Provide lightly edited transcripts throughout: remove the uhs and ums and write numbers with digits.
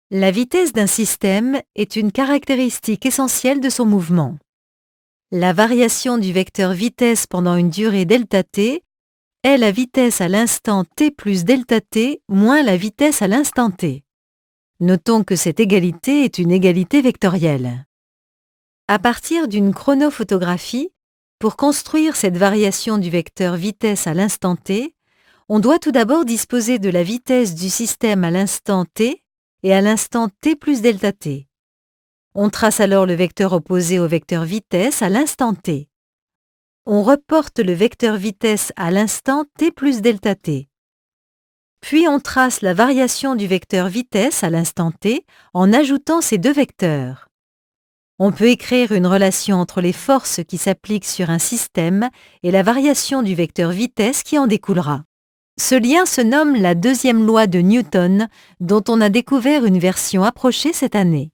La vitesse d'un système est une caractéristique essentielle de son mouvement. La variation du vecteur vitesse pendant une durée ΔT est la vitesse à l'instant t plus ΔT moins la vitesse à l'instant t. Notons que cette égalité est une égalité vectorielle. À partir d'une chronophotographie, pour construire cette variation du vecteur vitesse à l'instant t, on doit tout d'abord disposer de la vitesse du système à l'instant t et à l'instant t plus ΔT. On trace alors le vecteur opposé au vecteur vitesse à l'instant t. On reporte le vecteur vitesse à l'instant t plus ΔT. Puis on trace la variation du vecteur vitesse à l'instant t en ajoutant ces deux vecteurs. On peut écrire une relation entre les forces qui s'appliquent sur un système et la variation du vecteur vitesse qui en découlera. Ce lien se nomme la deuxième loi de Newton, dont on a découvert une version approchée cette année.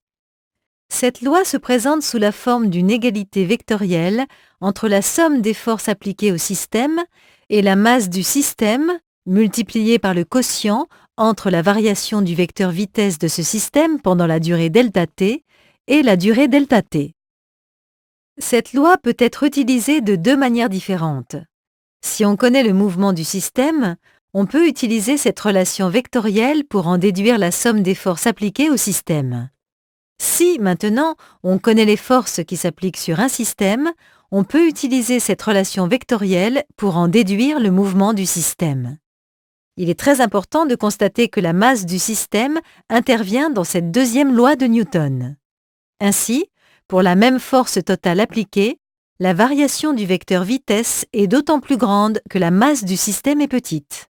Cette loi se présente sous la forme d'une égalité vectorielle entre la somme des forces appliquées au système et la masse du système multipliée par le quotient entre la variation du vecteur vitesse de ce système pendant la durée ΔT et la durée ΔT. Cette loi peut être utilisée de deux manières différentes. Si on connaît le mouvement du système, on peut utiliser cette relation vectorielle pour en déduire la somme des forces appliquées au système. Si, maintenant, on connaît les forces qui s'appliquent sur un système, on peut utiliser cette relation vectorielle pour en déduire le mouvement du système. Il est très important de constater que la masse du système intervient dans cette deuxième loi de Newton. Ainsi, pour la même force totale appliquée, la variation du vecteur vitesse est d'autant plus grande que la masse du système est petite.